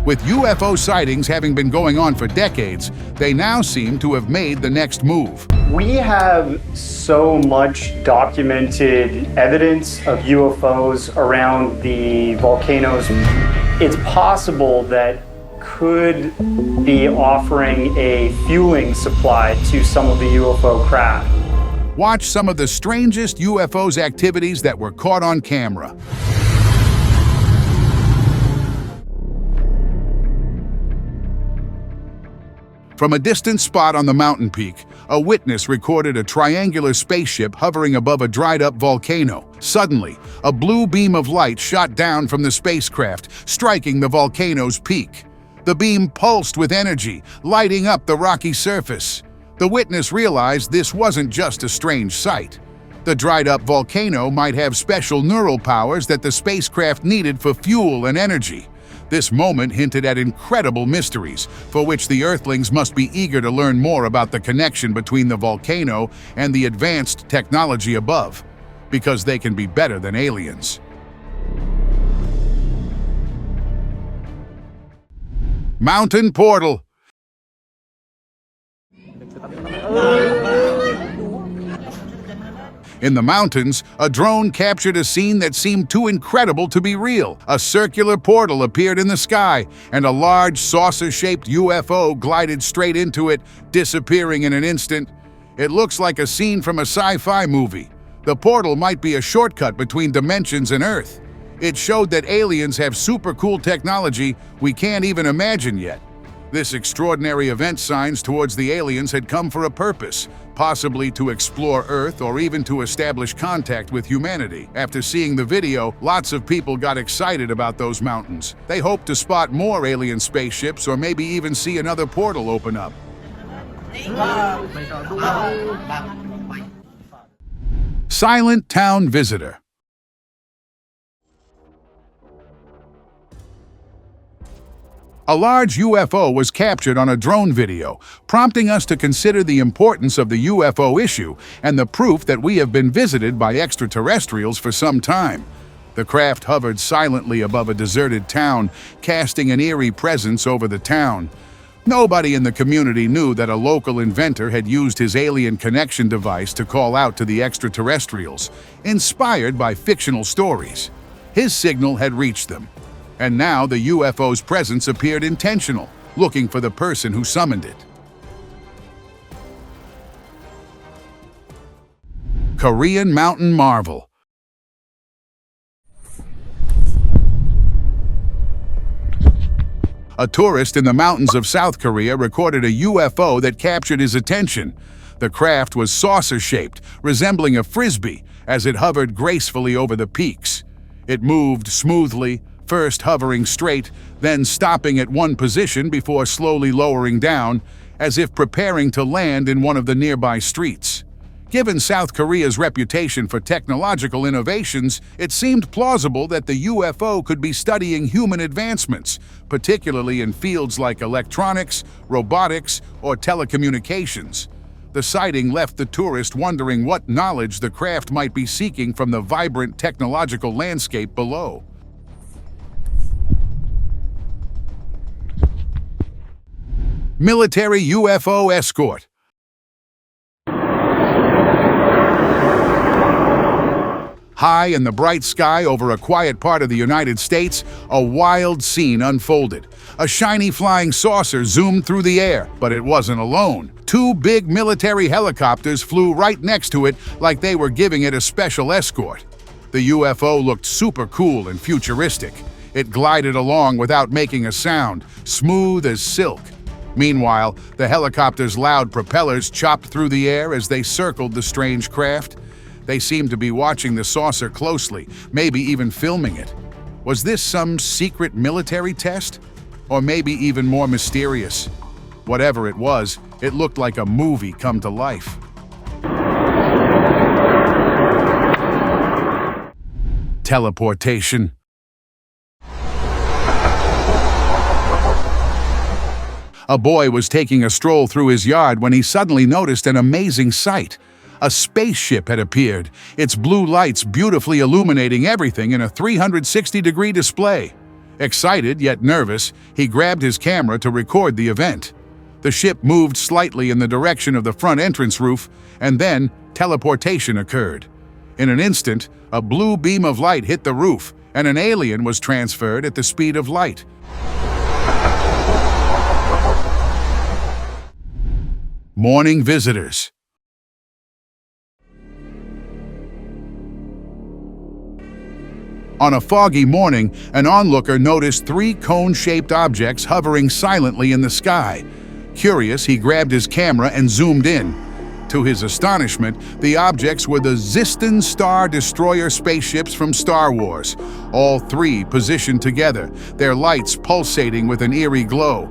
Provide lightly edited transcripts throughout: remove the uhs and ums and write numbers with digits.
With UFO sightings having been going on for decades, they now seem to have made the next move. We have so much documented evidence of UFOs around the volcanoes. It's possible that could be offering a fueling supply to some of the UFO craft. Watch some of the strangest UFOs activities that were caught on camera. From a distant spot on the mountain peak, a witness recorded a triangular spaceship hovering above a dried-up volcano. Suddenly, a blue beam of light shot down from the spacecraft, striking the volcano's peak. The beam pulsed with energy, lighting up the rocky surface. The witness realized this wasn't just a strange sight. The dried-up volcano might have special neural powers that the spacecraft needed for fuel and energy. This moment hinted at incredible mysteries, for which the Earthlings must be eager to learn more about the connection between the volcano and the advanced technology above, because they can be better than aliens. Mountain Portal. In the mountains, a drone captured a scene that seemed too incredible to be real. A circular portal appeared in the sky, and a large saucer-shaped UFO glided straight into it, disappearing in an instant. It looks like a scene from a sci-fi movie. The portal might be a shortcut between dimensions and Earth. It showed that aliens have super cool technology we can't even imagine yet. This extraordinary event signs towards the aliens had come for a purpose, possibly to explore Earth or even to establish contact with humanity. After seeing the video, lots of people got excited about those mountains. They hoped to spot more alien spaceships or maybe even see another portal open up. Silent Town Visitor. A large UFO was captured on a drone video, prompting us to consider the importance of the UFO issue and the proof that we have been visited by extraterrestrials for some time. The craft hovered silently above a deserted town, casting an eerie presence over the town. Nobody in the community knew that a local inventor had used his alien connection device to call out to the extraterrestrials, inspired by fictional stories. His signal had reached them. And now the UFO's presence appeared intentional, looking for the person who summoned it. Korean Mountain Marvel. A tourist in the mountains of South Korea recorded a UFO that captured his attention. The craft was saucer-shaped, resembling a frisbee, as it hovered gracefully over the peaks. It moved smoothly, first hovering straight, then stopping at one position before slowly lowering down, as if preparing to land in one of the nearby streets. Given South Korea's reputation for technological innovations, it seemed plausible that the UFO could be studying human advancements, particularly in fields like electronics, robotics, or telecommunications. The sighting left the tourist wondering what knowledge the craft might be seeking from the vibrant technological landscape below. Military UFO escort. High in the bright sky over a quiet part of the United States, a wild scene unfolded. A shiny flying saucer zoomed through the air, but it wasn't alone. Two big military helicopters flew right next to it like they were giving it a special escort. The UFO looked super cool and futuristic. It glided along without making a sound, smooth as silk. Meanwhile, the helicopter's loud propellers chopped through the air as they circled the strange craft. They seemed to be watching the saucer closely, maybe even filming it. Was this some secret military test? Or maybe even more mysterious? Whatever it was, it looked like a movie come to life. Teleportation. A boy was taking a stroll through his yard when he suddenly noticed an amazing sight. A spaceship had appeared, its blue lights beautifully illuminating everything in a 360-degree display. Excited yet nervous, he grabbed his camera to record the event. The ship moved slightly in the direction of the front entrance roof, and then teleportation occurred. In an instant, a blue beam of light hit the roof, and an alien was transferred at the speed of light. Morning visitors. On a foggy morning, an onlooker noticed 3 cone-shaped objects hovering silently in the sky. Curious, he grabbed his camera and zoomed in. To his astonishment, the objects were the Ziston Star Destroyer spaceships from Star Wars, all 3 positioned together, their lights pulsating with an eerie glow.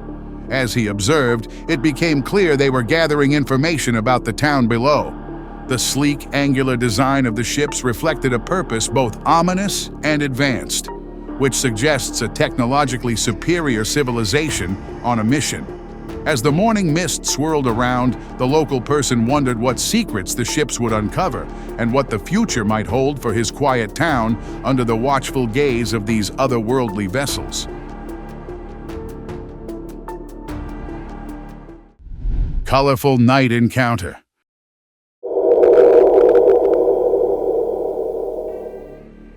As he observed, it became clear they were gathering information about the town below. The sleek, angular design of the ships reflected a purpose both ominous and advanced, which suggests a technologically superior civilization on a mission. As the morning mist swirled around, the local person wondered what secrets the ships would uncover and what the future might hold for his quiet town under the watchful gaze of these otherworldly vessels. Colorful night encounter.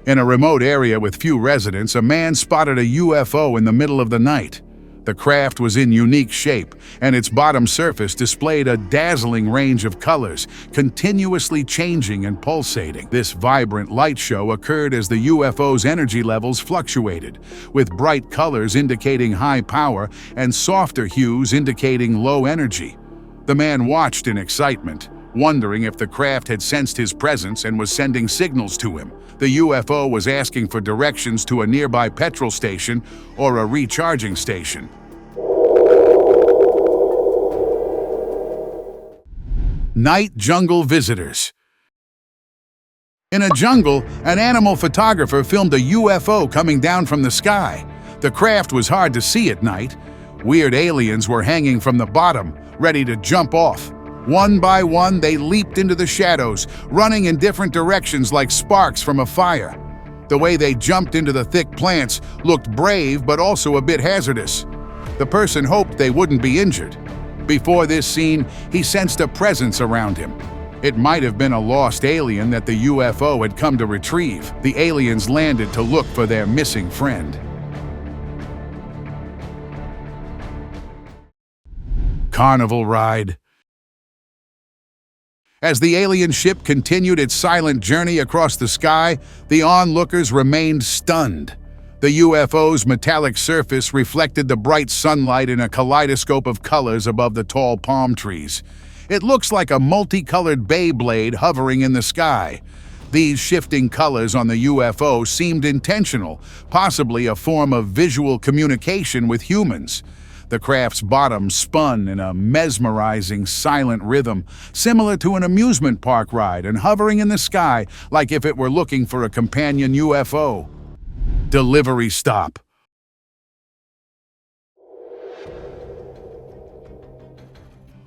In a remote area with few residents, a man spotted a UFO in the middle of the night. The craft was in unique shape, and its bottom surface displayed a dazzling range of colors, continuously changing and pulsating. This vibrant light show occurred as the UFO's energy levels fluctuated, with bright colors indicating high power and softer hues indicating low energy. The man watched in excitement, wondering if the craft had sensed his presence and was sending signals to him. The UFO was asking for directions to a nearby petrol station or a recharging station. Night jungle visitors. In a jungle, an animal photographer filmed a UFO coming down from the sky. The craft was hard to see at night. Weird aliens were hanging from the bottom, ready to jump off. One by one, they leaped into the shadows, running in different directions like sparks from a fire. The way they jumped into the thick plants looked brave but also a bit hazardous. The person hoped they wouldn't be injured. Before this scene, he sensed a presence around him. It might have been a lost alien that the UFO had come to retrieve. The aliens landed to look for their missing friend. Carnival ride. As the alien ship continued its silent journey across the sky, the onlookers remained stunned. The UFO's metallic surface reflected the bright sunlight in a kaleidoscope of colors above the tall palm trees. It looks like a multicolored Beyblade hovering in the sky. These shifting colors on the UFO seemed intentional, possibly a form of visual communication with humans. The craft's bottom spun in a mesmerizing, silent rhythm, similar to an amusement park ride and hovering in the sky like if it were looking for a companion UFO. Delivery stop.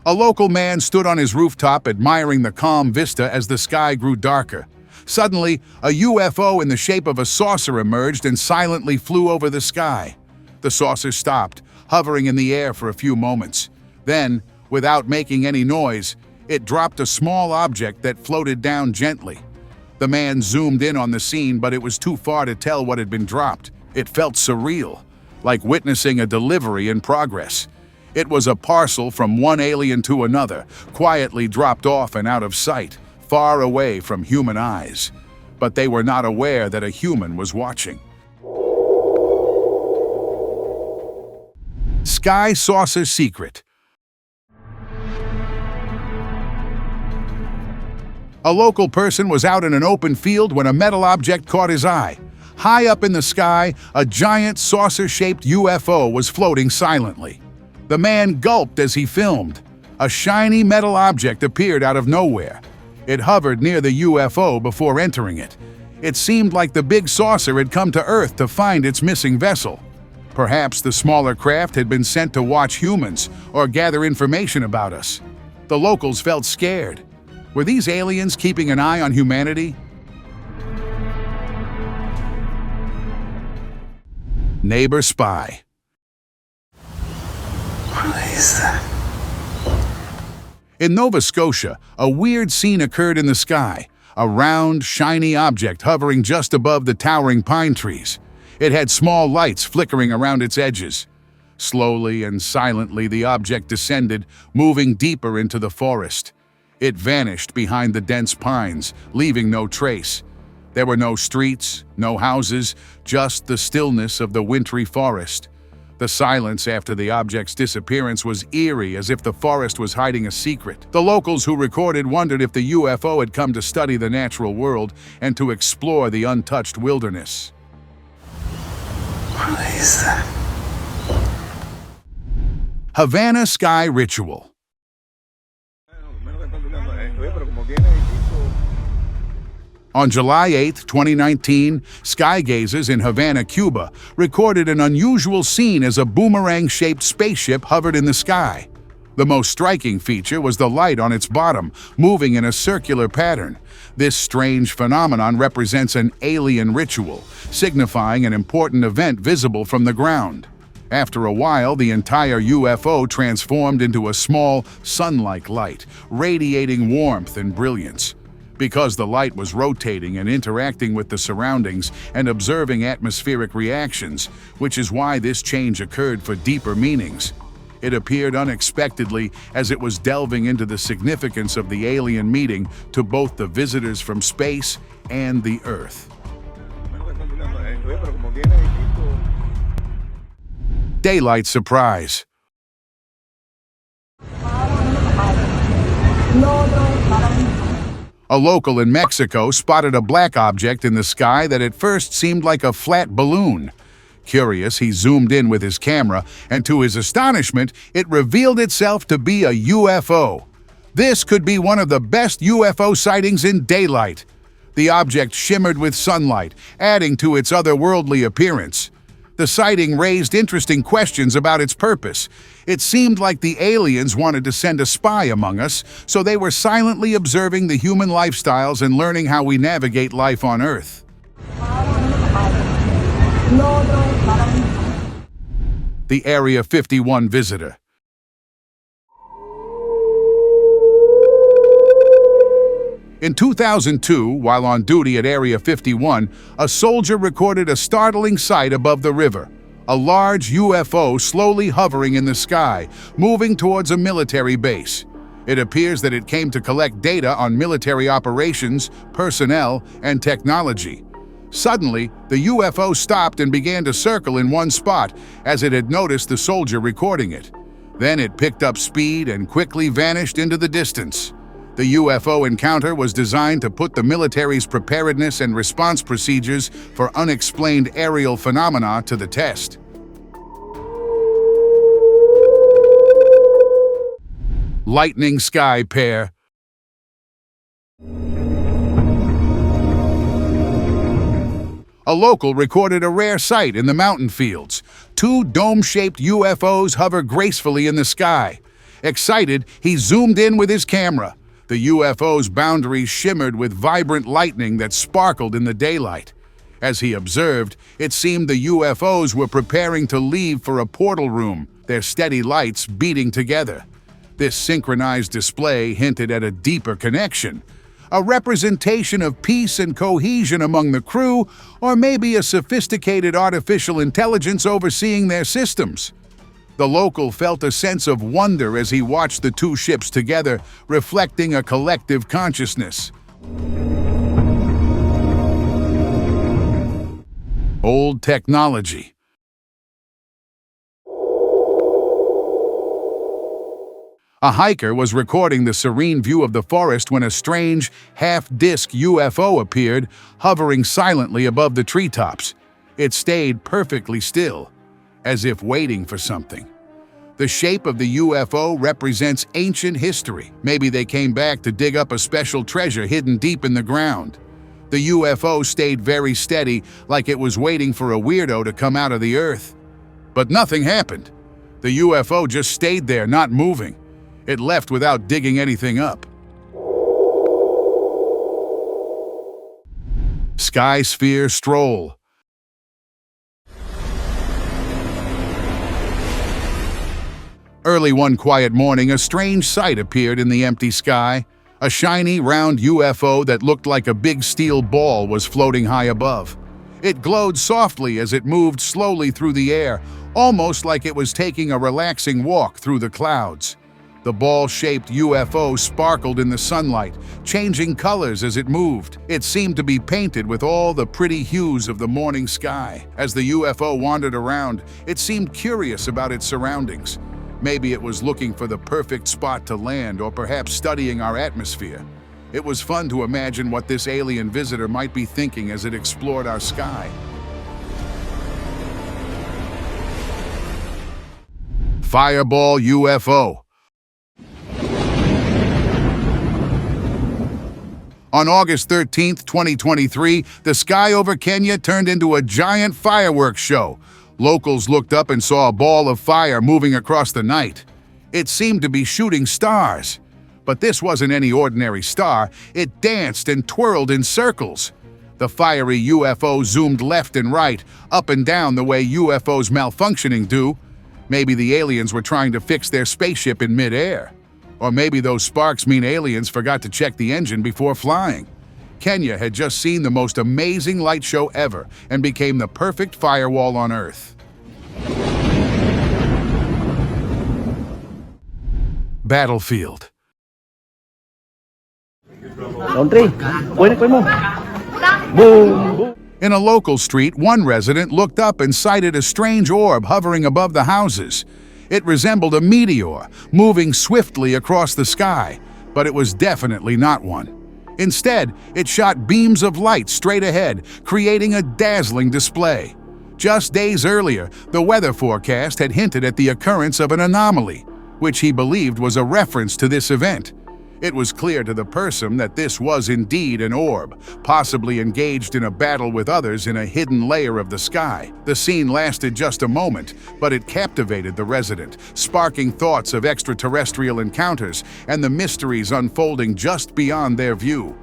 A local man stood on his rooftop admiring the calm vista as the sky grew darker. Suddenly, a UFO in the shape of a saucer emerged and silently flew over the sky. The saucer stopped, hovering in the air for a few moments. Then, without making any noise, it dropped a small object that floated down gently. The man zoomed in on the scene, but it was too far to tell what had been dropped. It felt surreal, like witnessing a delivery in progress. It was a parcel from one alien to another, quietly dropped off and out of sight, far away from human eyes. But they were not aware that a human was watching. Sky saucer secret. A local person was out in an open field when a metal object caught his eye. High up in the sky, a giant saucer-shaped UFO was floating silently. The man gulped as he filmed. A shiny metal object appeared out of nowhere. It hovered near the UFO before entering it. It seemed like the big saucer had come to Earth to find its missing vessel. Perhaps the smaller craft had been sent to watch humans or gather information about us. The locals felt scared. Were these aliens keeping an eye on humanity? Neighbor spy. What is that? In Nova Scotia, a weird scene occurred in the sky. A round, shiny object hovering just above the towering pine trees. It had small lights flickering around its edges. Slowly and silently, the object descended, moving deeper into the forest. It vanished behind the dense pines, leaving no trace. There were no streets, no houses, just the stillness of the wintry forest. The silence after the object's disappearance was eerie, as if the forest was hiding a secret. The locals who recorded wondered if the UFO had come to study the natural world and to explore the untouched wilderness. What is that? Havana Sky Ritual. On July 8, 2019, skygazers in Havana, Cuba, recorded an unusual scene as a boomerang-shaped spaceship hovered in the sky. The most striking feature was the light on its bottom, moving in a circular pattern. This strange phenomenon represents an alien ritual, signifying an important event visible from the ground. After a while, the entire UFO transformed into a small, sun-like light, radiating warmth and brilliance. Because the light was rotating and interacting with the surroundings and observing atmospheric reactions, which is why this change occurred for deeper meanings. It appeared unexpectedly as it was delving into the significance of the alien meeting to both the visitors from space and the Earth. Daylight surprise. A local in Mexico spotted a black object in the sky that at first seemed like a flat balloon. Curious, he zoomed in with his camera, and to his astonishment, it revealed itself to be a UFO. This could be one of the best UFO sightings in daylight. The object shimmered with sunlight, adding to its otherworldly appearance. The sighting raised interesting questions about its purpose. It seemed like the aliens wanted to send a spy among us, so they were silently observing the human lifestyles and learning how we navigate life on Earth. The Area 51 visitor. In 2002, while on duty at Area 51, a soldier recorded a startling sight above the river. A large UFO slowly hovering in the sky, moving towards a military base. It appears that it came to collect data on military operations, personnel, and technology. Suddenly, the UFO stopped and began to circle in one spot, as it had noticed the soldier recording it. Then it picked up speed and quickly vanished into the distance. The UFO encounter was designed to put the military's preparedness and response procedures for unexplained aerial phenomena to the test. Lightning sky pair. A local recorded a rare sight in the mountain fields. Two dome-shaped UFOs hover gracefully in the sky. Excited, he zoomed in with his camera. The UFO's boundaries shimmered with vibrant lightning that sparkled in the daylight. As he observed, it seemed the UFOs were preparing to leave for a portal room, their steady lights beating together. This synchronized display hinted at a deeper connection, a representation of peace and cohesion among the crew, or maybe a sophisticated artificial intelligence overseeing their systems. The local felt a sense of wonder as he watched the two ships together, reflecting a collective consciousness. Old technology. A hiker was recording the serene view of the forest when a strange, half-disc UFO appeared, hovering silently above the treetops. It stayed perfectly still, as if waiting for something. The shape of the UFO represents ancient history. Maybe they came back to dig up a special treasure hidden deep in the ground. The UFO stayed very steady, like it was waiting for a weirdo to come out of the earth. But nothing happened. The UFO just stayed there, not moving. It left without digging anything up. Sky Sphere Stroll. Early one quiet morning, a strange sight appeared in the empty sky. A shiny, round UFO that looked like a big steel ball was floating high above. It glowed softly as it moved slowly through the air, almost like it was taking a relaxing walk through the clouds. The ball-shaped UFO sparkled in the sunlight, changing colors as it moved. It seemed to be painted with all the pretty hues of the morning sky. As the UFO wandered around, it seemed curious about its surroundings. Maybe it was looking for the perfect spot to land, or perhaps studying our atmosphere. It was fun to imagine what this alien visitor might be thinking as it explored our sky. Fireball UFO. On August 13, 2023, the sky over Kenya turned into a giant fireworks show. Locals looked up and saw a ball of fire moving across the night. It seemed to be shooting stars. But this wasn't any ordinary star. It danced and twirled in circles. The fiery UFO zoomed left and right, up and down the way UFOs malfunctioning do. Maybe the aliens were trying to fix their spaceship in midair. Or maybe those sparks mean aliens forgot to check the engine before flying. Kenya had just seen the most amazing light show ever and became the perfect firewall on Earth. Battlefield. In a local street, one resident looked up and sighted a strange orb hovering above the houses. It resembled a meteor, moving swiftly across the sky, but it was definitely not one. Instead, it shot beams of light straight ahead, creating a dazzling display. Just days earlier, the weather forecast had hinted at the occurrence of an anomaly, which he believed was a reference to this event. It was clear to the person that this was indeed an orb, possibly engaged in a battle with others in a hidden layer of the sky. The scene lasted just a moment, but it captivated the resident, sparking thoughts of extraterrestrial encounters and the mysteries unfolding just beyond their view.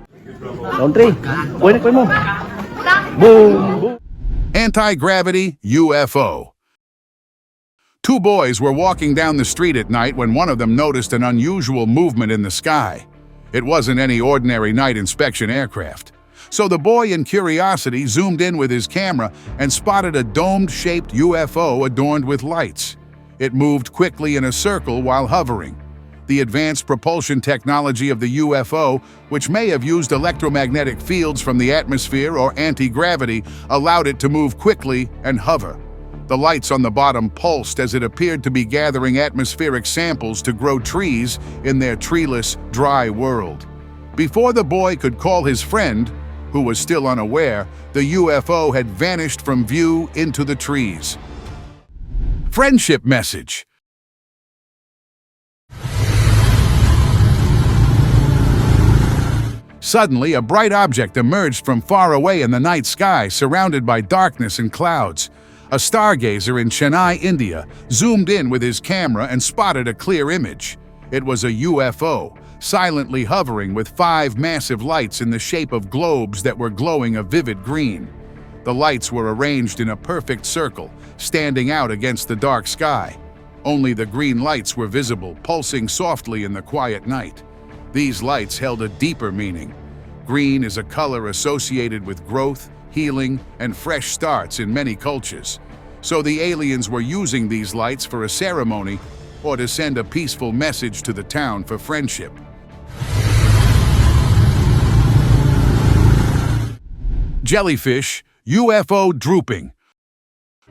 Anti-gravity UFO. Two boys were walking down the street at night when one of them noticed an unusual movement in the sky. It wasn't any ordinary night inspection aircraft. So the boy, in curiosity, zoomed in with his camera and spotted a dome-shaped UFO adorned with lights. It moved quickly in a circle while hovering. The advanced propulsion technology of the UFO, which may have used electromagnetic fields from the atmosphere or anti-gravity, allowed it to move quickly and hover. The lights on the bottom pulsed as it appeared to be gathering atmospheric samples to grow trees in their treeless, dry world. Before the boy could call his friend, who was still unaware, the UFO had vanished from view into the trees. Friendship message. Suddenly, a bright object emerged from far away in the night sky, surrounded by darkness and clouds. A stargazer in Chennai, India, zoomed in with his camera and spotted a clear image. It was a UFO, silently hovering with 5 massive lights in the shape of globes that were glowing a vivid green. The lights were arranged in a perfect circle, standing out against the dark sky. Only the green lights were visible, pulsing softly in the quiet night. These lights held a deeper meaning. Green is a color associated with growth, healing, and fresh starts in many cultures. So the aliens were using these lights for a ceremony or to send a peaceful message to the town for friendship. Jellyfish, UFO drooping.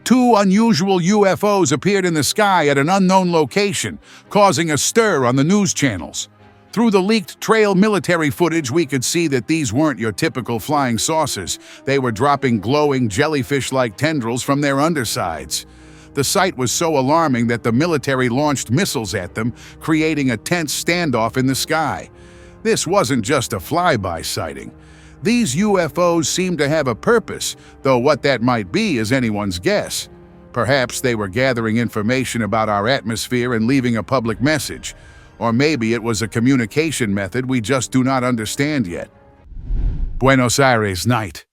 2 unusual UFOs appeared in the sky at an unknown location, causing a stir on the news channels. Through the leaked trail military footage, we could see that these weren't your typical flying saucers. They were dropping glowing jellyfish-like tendrils from their undersides. The sight was so alarming that the military launched missiles at them, creating a tense standoff in the sky. This wasn't just a flyby sighting. These UFOs seemed to have a purpose, though what that might be is anyone's guess. Perhaps they were gathering information about our atmosphere and leaving a public message. Or maybe it was a communication method we just do not understand yet. Buenos Aires night.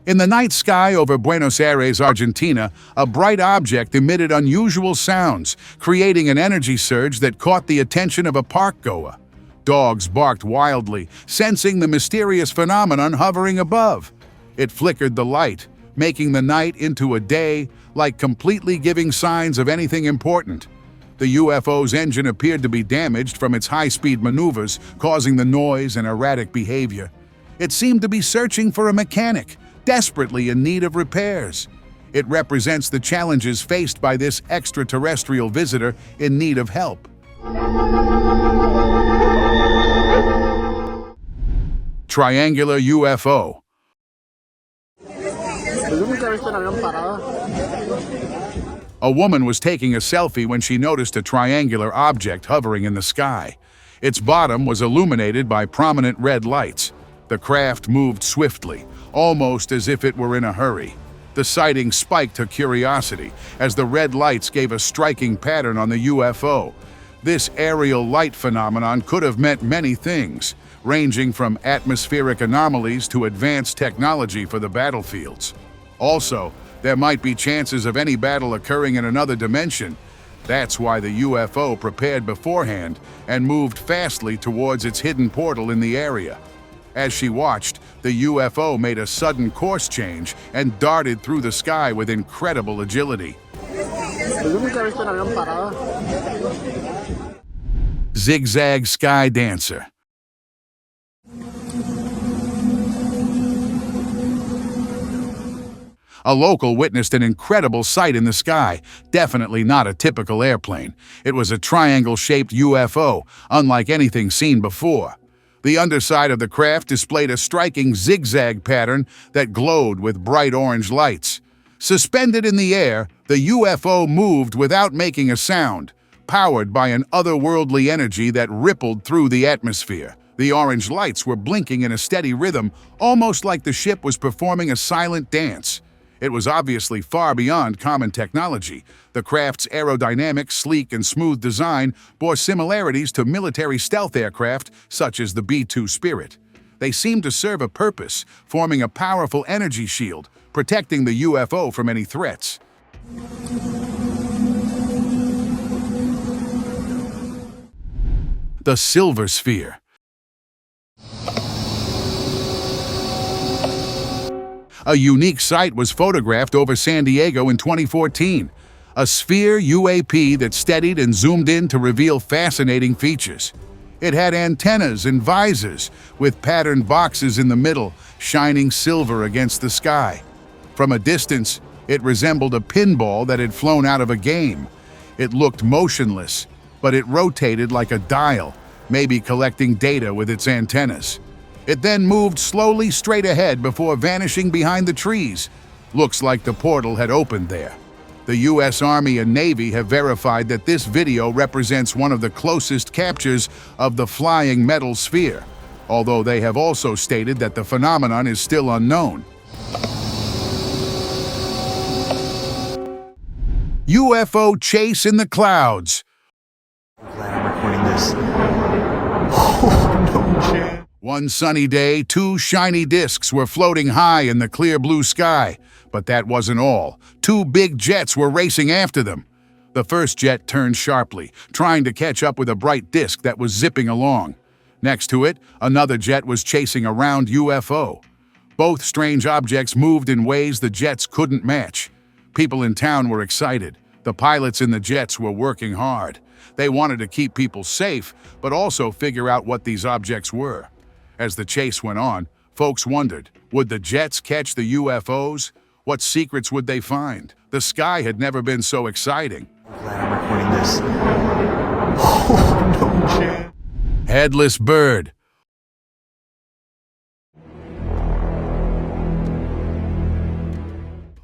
In the night sky over Buenos Aires, Argentina, a bright object emitted unusual sounds, creating an energy surge that caught the attention of a parkgoer. Dogs barked wildly, sensing the mysterious phenomenon hovering above. It flickered the light, making the night into a day, like completely giving signs of anything important. The UFO's engine appeared to be damaged from its high-speed maneuvers, causing the noise and erratic behavior. It seemed to be searching for a mechanic, desperately in need of repairs. It represents the challenges faced by this extraterrestrial visitor in need of help. Triangular UFO. A woman was taking a selfie when she noticed a triangular object hovering in the sky. Its bottom was illuminated by prominent red lights. The craft moved swiftly, almost as if it were in a hurry. The sighting spiked her curiosity, as the red lights gave a striking pattern on the UFO. This aerial light phenomenon could have meant many things, ranging from atmospheric anomalies to advanced technology for the battlefields. Also, there might be chances of any battle occurring in another dimension. That's why the UFO prepared beforehand and moved fastly towards its hidden portal in the area. As she watched, the UFO made a sudden course change and darted through the sky with incredible agility. Zigzag Sky Dancer. A local witnessed an incredible sight in the sky, definitely not a typical airplane. It was a triangle-shaped UFO, unlike anything seen before. The underside of the craft displayed a striking zigzag pattern that glowed with bright orange lights. Suspended in the air, the UFO moved without making a sound, powered by an otherworldly energy that rippled through the atmosphere. The orange lights were blinking in a steady rhythm, almost like the ship was performing a silent dance. It was obviously far beyond common technology. The craft's aerodynamic, sleek, and smooth design bore similarities to military stealth aircraft such as the B-2 Spirit. They seemed to serve a purpose, forming a powerful energy shield, protecting the UFO from any threats. The Silver Sphere. A unique sight was photographed over San Diego in 2014. A sphere UAP that steadied and zoomed in to reveal fascinating features. It had antennas and visors, with patterned boxes in the middle, shining silver against the sky. From a distance, it resembled a pinball that had flown out of a game. It looked motionless, but it rotated like a dial, maybe collecting data with its antennas. It then moved slowly straight ahead before vanishing behind the trees. Looks like the portal had opened there. The U.S. Army and Navy have verified that this video represents one of the closest captures of the flying metal sphere, although they have also stated that the phenomenon is still unknown. UFO chase in the clouds. I'm glad I'm recording this. Oh, no chance. One sunny day, two shiny discs were floating high in the clear blue sky. But that wasn't all. Two big jets were racing after them. The first jet turned sharply, trying to catch up with a bright disc that was zipping along. Next to it, another jet was chasing a round UFO. Both strange objects moved in ways the jets couldn't match. People in town were excited. The pilots in the jets were working hard. They wanted to keep people safe, but also figure out what these objects were. As the chase went on, folks wondered, would the jets catch the UFOs? What secrets would they find? The sky had never been so exciting. I'm glad I'm recording this. Oh, no chance. Headless bird.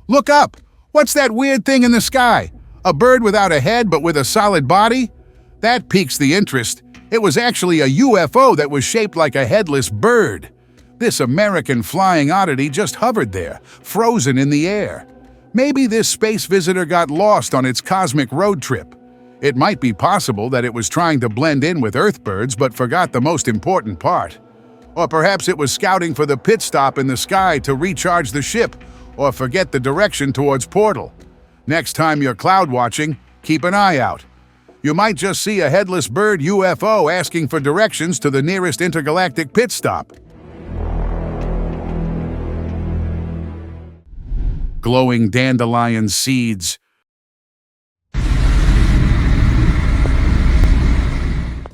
Look up! What's that weird thing in the sky? A bird without a head but with a solid body? That piques the interest. It was actually a UFO that was shaped like a headless bird. This American flying oddity just hovered there, frozen in the air. Maybe this space visitor got lost on its cosmic road trip. It might be possible that it was trying to blend in with Earthbirds but forgot the most important part. Or perhaps it was scouting for the pit stop in the sky to recharge the ship, or forget the direction towards portal. Next time you're cloud watching, keep an eye out. You might just see a headless bird UFO asking for directions to the nearest intergalactic pit stop. Glowing dandelion seeds.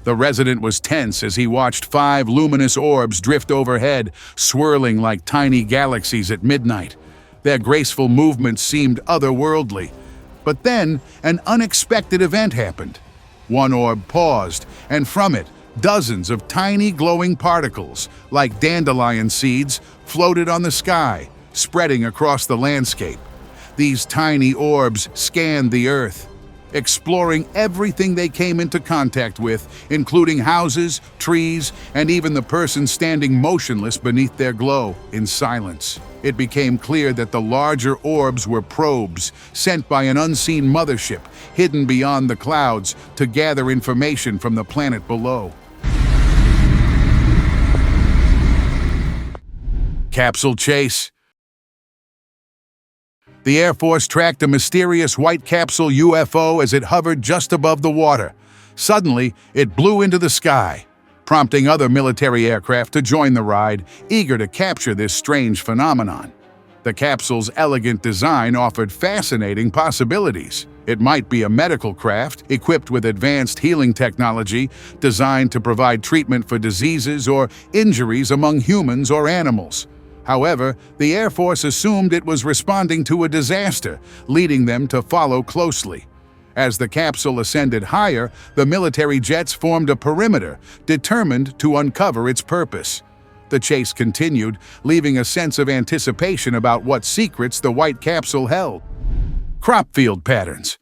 The resident was tense as he watched 5 luminous orbs drift overhead, swirling like tiny galaxies at midnight. Their graceful movements seemed otherworldly. But then, an unexpected event happened. One orb paused, and from it, dozens of tiny glowing particles, like dandelion seeds, floated on the sky, spreading across the landscape. These tiny orbs scanned the Earth, exploring everything they came into contact with, including houses, trees, and even the person standing motionless beneath their glow, in silence. It became clear that the larger orbs were probes sent by an unseen mothership hidden beyond the clouds to gather information from the planet below. Capsule chase. The Air Force tracked a mysterious white capsule UFO as it hovered just above the water. Suddenly, it blew into the sky, prompting other military aircraft to join the ride, eager to capture this strange phenomenon. The capsule's elegant design offered fascinating possibilities. It might be a medical craft equipped with advanced healing technology designed to provide treatment for diseases or injuries among humans or animals. However, the Air Force assumed it was responding to a disaster, leading them to follow closely. As the capsule ascended higher, the military jets formed a perimeter, determined to uncover its purpose. The chase continued, leaving a sense of anticipation about what secrets the white capsule held. Crop field patterns.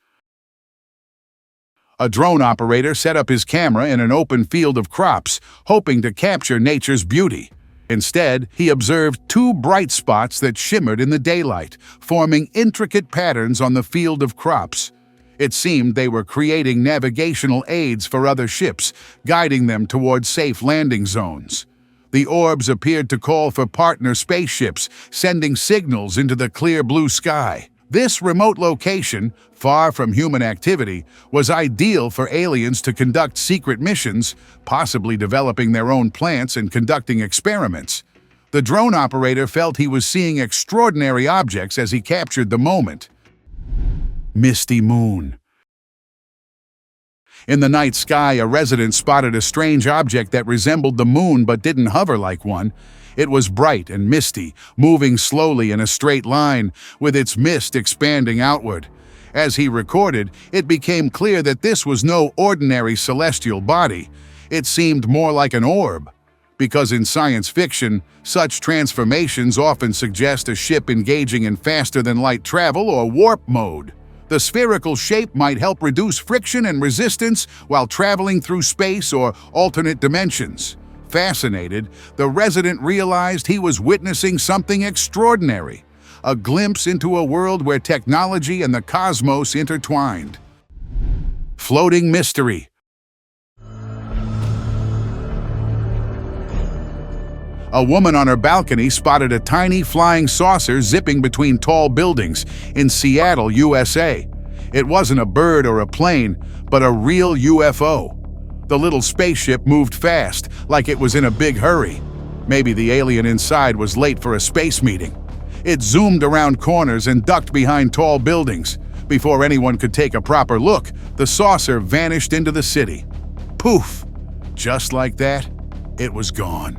A drone operator set up his camera in an open field of crops, hoping to capture nature's beauty. Instead, he observed 2 bright spots that shimmered in the daylight, forming intricate patterns on the field of crops. It seemed they were creating navigational aids for other ships, guiding them towards safe landing zones. The orbs appeared to call for partner spaceships, sending signals into the clear blue sky. This remote location, far from human activity, was ideal for aliens to conduct secret missions, possibly developing their own plants and conducting experiments. The drone operator felt he was seeing extraordinary objects as he captured the moment. Misty moon. In the night sky, a resident spotted a strange object that resembled the moon but didn't hover like one. It was bright and misty, moving slowly in a straight line, with its mist expanding outward. As he recorded, it became clear that this was no ordinary celestial body. It seemed more like an orb. Because in science fiction, such transformations often suggest a ship engaging in faster-than-light travel or warp mode. The spherical shape might help reduce friction and resistance while traveling through space or alternate dimensions. Fascinated, the resident realized he was witnessing something extraordinary, a glimpse into a world where technology and the cosmos intertwined. Floating mystery. A woman on her balcony spotted a tiny flying saucer zipping between tall buildings in Seattle, USA. It wasn't a bird or a plane, but a real UFO. The little spaceship moved fast, like it was in a big hurry. Maybe the alien inside was late for a space meeting. It zoomed around corners and ducked behind tall buildings. Before anyone could take a proper look, the saucer vanished into the city. Poof! Just like that, it was gone.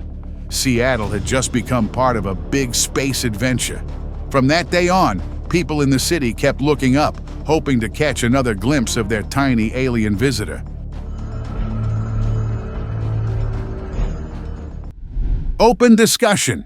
Seattle had just become part of a big space adventure. From that day on, people in the city kept looking up, hoping to catch another glimpse of their tiny alien visitor. Open discussion.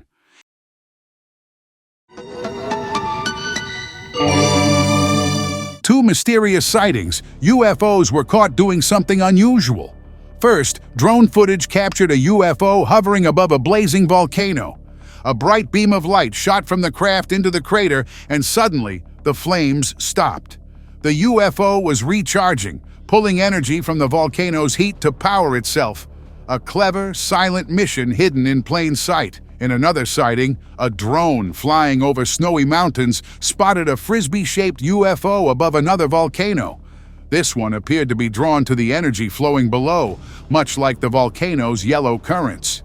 Two mysterious sightings, UFOs were caught doing something unusual. First, drone footage captured a UFO hovering above a blazing volcano. A bright beam of light shot from the craft into the crater, and suddenly, the flames stopped. The UFO was recharging, pulling energy from the volcano's heat to power itself. A clever, silent mission hidden in plain sight. In another sighting, a drone flying over snowy mountains spotted a frisbee-shaped UFO above another volcano. This one appeared to be drawn to the energy flowing below, much like the volcano's yellow currents.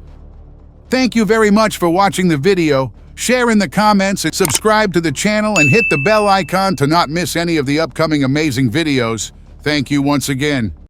Thank you very much for watching the video. Share in the comments and subscribe to the channel and hit the bell icon to not miss any of the upcoming amazing videos. Thank you once again.